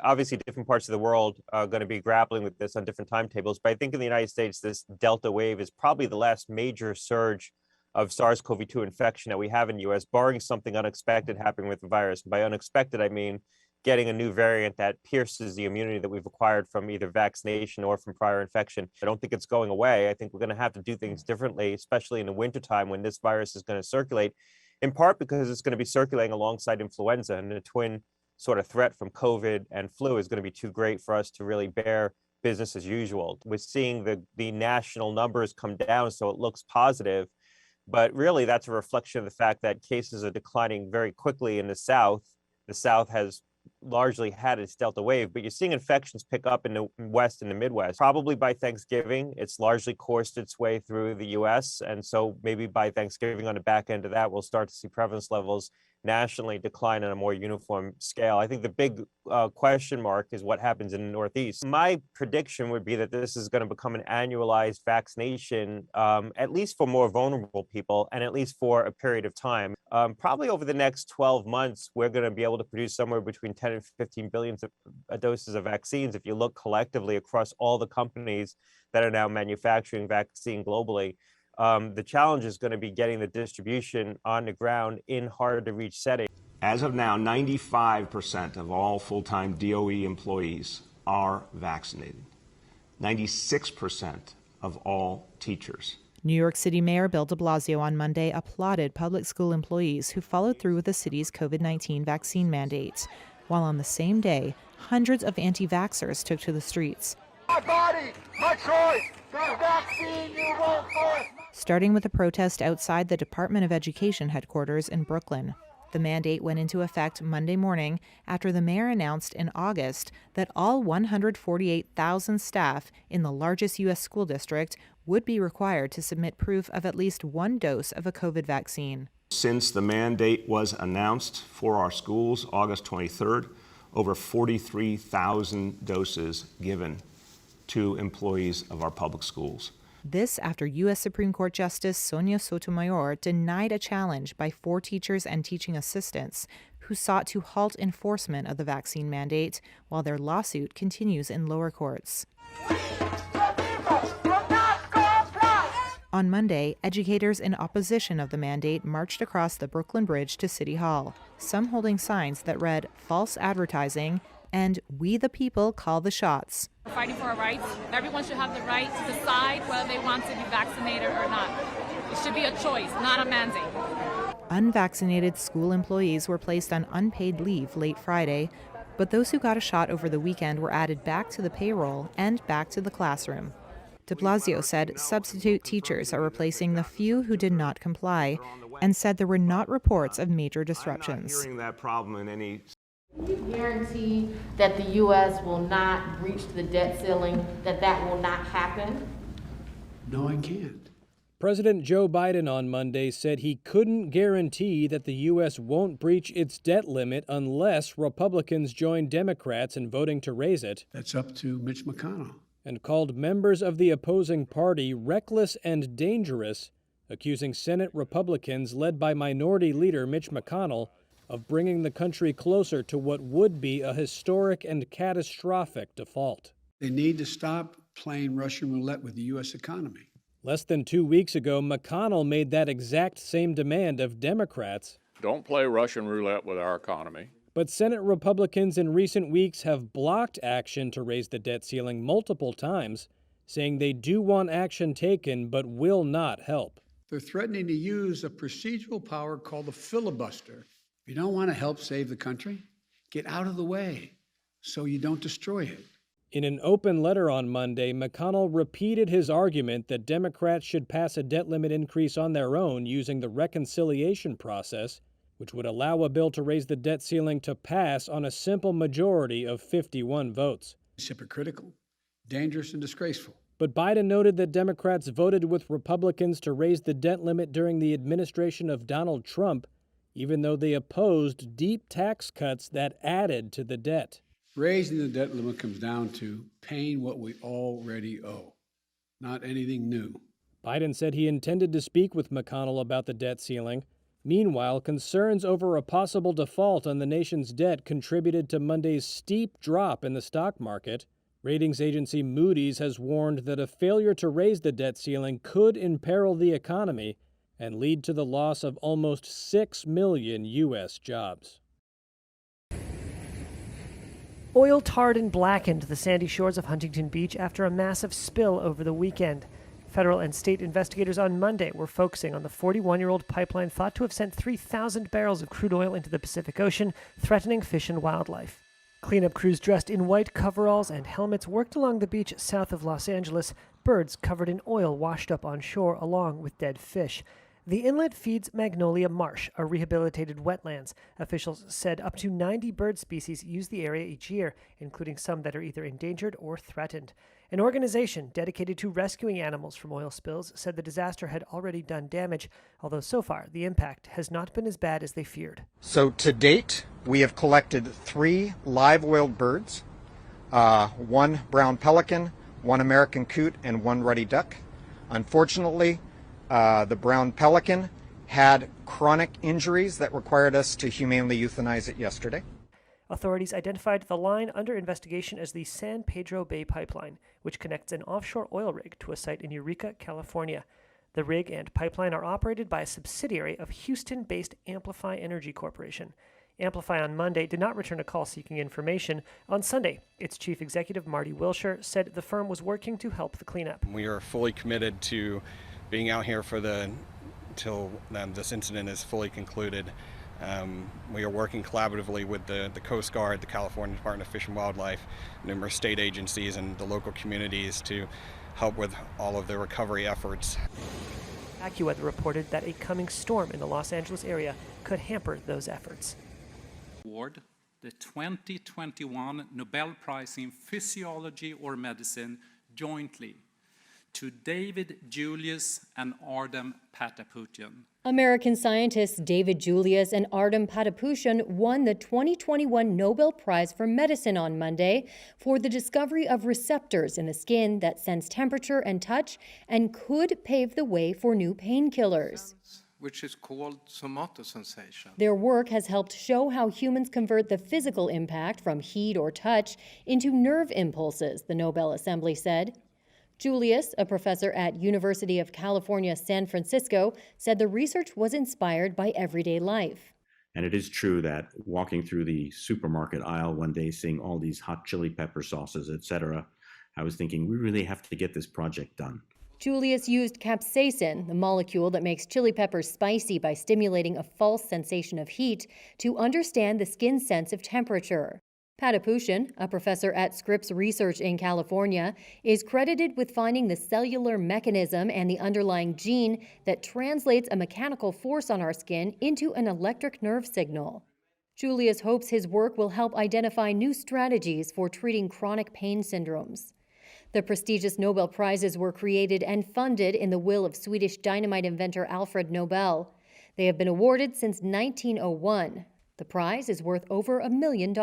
Obviously, different parts of the world are going to be grappling with this on different timetables. But I think in the United States, this Delta wave is probably the last major surge of SARS-CoV-2 infection that we have in the US, barring something unexpected happening with the virus. By unexpected, I mean getting a new variant that pierces the immunity that we've acquired from either vaccination or from prior infection. I don't think it's going away. I think we're going to have to do things differently, especially in the wintertime when this virus is going to circulate, in part because it's going to be circulating alongside influenza, and the twin sort of threat from COVID and flu is going to be too great for us to really bear business as usual. We're seeing the national numbers come down, so it looks positive. But really, that's a reflection of the fact that cases are declining very quickly in the South. The South has largely had its Delta wave, but you're seeing infections pick up in the West and the Midwest. Probably by Thanksgiving, it's largely coursed its way through the US. And so maybe by Thanksgiving, on the back end of that, we'll start to see prevalence levels nationally decline on a more uniform scale. I think the big question mark is what happens in the Northeast. My prediction would be that this is going to become an annualized vaccination, at least for more vulnerable people, and at least for a period of time. Probably over the next 12 months, we're going to be able to produce somewhere between 10 and 15 billion doses of vaccines. If you look collectively across all the companies that are now manufacturing vaccine globally, the challenge is going to be getting the distribution on the ground in hard to reach settings. As of now, 95% of all full-time DOE employees are vaccinated. 96% of all teachers. New York City Mayor Bill de Blasio on Monday applauded public school employees who followed through with the city's COVID-19 vaccine mandates, while on the same day, hundreds of anti-vaxxers took to the streets. My body, my choice, the vaccine you vote for. Starting with a protest outside the Department of Education headquarters in Brooklyn. The mandate went into effect Monday morning after the mayor announced in August that all 148,000 staff in the largest U.S. school district would be required to submit proof of at least one dose of a COVID vaccine. Since the mandate was announced for our schools, August 23rd, over 43,000 doses given to employees of our public schools. This after U.S. Supreme Court Justice Sonia Sotomayor denied a challenge by 4 teachers and teaching assistants who sought to halt enforcement of the vaccine mandate while their lawsuit continues in lower courts. On Monday, educators in opposition of the mandate marched across the Brooklyn Bridge to City Hall, some holding signs that read "false advertising" and "We the people call the shots." We're fighting for our rights. Everyone should have the right to decide whether they want to be vaccinated or not. It should be a choice, not a mandate. Unvaccinated school employees were placed on unpaid leave late Friday, but those who got a shot over the weekend were added back to the payroll and back to the classroom. De Blasio said substitute teachers are replacing the few who did not comply, and said there were not reports of major disruptions. I'm not hearing that problem in any. Can you guarantee that the U.S. will not breach the debt ceiling, that will not happen? No, I can't. President Joe Biden on Monday said he couldn't guarantee that the U.S. won't breach its debt limit unless Republicans join Democrats in voting to raise it. That's up to Mitch McConnell. And called members of the opposing party reckless and dangerous, accusing Senate Republicans led by Minority Leader Mitch McConnell of bringing the country closer to what would be a historic and catastrophic default. They need to stop playing Russian roulette with the U.S. economy. Less than 2 weeks ago, McConnell made that exact same demand of Democrats. Don't play Russian roulette with our economy. But Senate Republicans in recent weeks have blocked action to raise the debt ceiling multiple times, saying they do want action taken but will not help. They're threatening to use a procedural power called the filibuster. If you don't want to help save the country, get out of the way so you don't destroy it. In an open letter on Monday, McConnell repeated his argument that Democrats should pass a debt limit increase on their own using the reconciliation process, which would allow a bill to raise the debt ceiling to pass on a simple majority of 51 votes. It's hypocritical, dangerous, and disgraceful. But Biden noted that Democrats voted with Republicans to raise the debt limit during the administration of Donald Trump, even though they opposed deep tax cuts that added to the debt. Raising the debt limit comes down to paying what we already owe, not anything new. Biden said he intended to speak with McConnell about the debt ceiling, Meanwhile, concerns over a possible default on the nation's debt contributed to Monday's steep drop in the stock market. Ratings agency Moody's has warned that a failure to raise the debt ceiling could imperil the economy and lead to the loss of almost 6 million U.S. jobs. Oil tarred and blackened the sandy shores of Huntington Beach after a massive spill over the weekend. Federal and state investigators on Monday were focusing on the 41-year-old pipeline thought to have sent 3,000 barrels of crude oil into the Pacific Ocean, threatening fish and wildlife. Cleanup crews dressed in white coveralls and helmets worked along the beach south of Los Angeles. Birds covered in oil washed up on shore along with dead fish. The inlet feeds Magnolia Marsh, a rehabilitated wetlands. Officials said up to 90 bird species use the area each year, including some that are either endangered or threatened. An organization dedicated to rescuing animals from oil spills said the disaster had already done damage, although so far the impact has not been as bad as they feared. So to date, we have collected 3 live-oiled birds, 1 brown pelican, 1 American coot, and 1 ruddy duck. Unfortunately, the brown pelican had chronic injuries that required us to humanely euthanize it yesterday. Authorities identified the line under investigation as the San Pedro Bay Pipeline, which connects an offshore oil rig to a site in Eureka, California. The rig and pipeline are operated by a subsidiary of Houston-based Amplify Energy Corporation. Amplify on Monday did not return a call seeking information. On Sunday, its chief executive, Marty Wilshire, said the firm was working to help the cleanup. We are fully committed to being out here until this incident is fully concluded. We are working collaboratively with the Coast Guard, the California Department of Fish and Wildlife, numerous state agencies, and the local communities to help with all of the recovery efforts. AccuWeather reported that a coming storm in the Los Angeles area could hamper those efforts. Award the 2021 Nobel Prize in Physiology or Medicine jointly to David Julius and Ardem Patapoutian. American scientists David Julius and Ardem Patapoutian won the 2021 Nobel Prize for Medicine on Monday for the discovery of receptors in the skin that sense temperature and touch and could pave the way for new painkillers, which is called somatosensation. Their work has helped show how humans convert the physical impact from heat or touch into nerve impulses, the Nobel Assembly said. Julius, a professor at University of California, San Francisco, said the research was inspired by everyday life. And it is true that walking through the supermarket aisle one day, seeing all these hot chili pepper sauces, etc., I was thinking, we really have to get this project done. Julius used capsaicin, the molecule that makes chili peppers spicy by stimulating a false sensation of heat, to understand the skin's sense of temperature. Patapoutian, a professor at Scripps Research in California, is credited with finding the cellular mechanism and the underlying gene that translates a mechanical force on our skin into an electric nerve signal. Julius hopes his work will help identify new strategies for treating chronic pain syndromes. The prestigious Nobel Prizes were created and funded in the will of Swedish dynamite inventor Alfred Nobel. They have been awarded since 1901. The prize is worth over $1 million.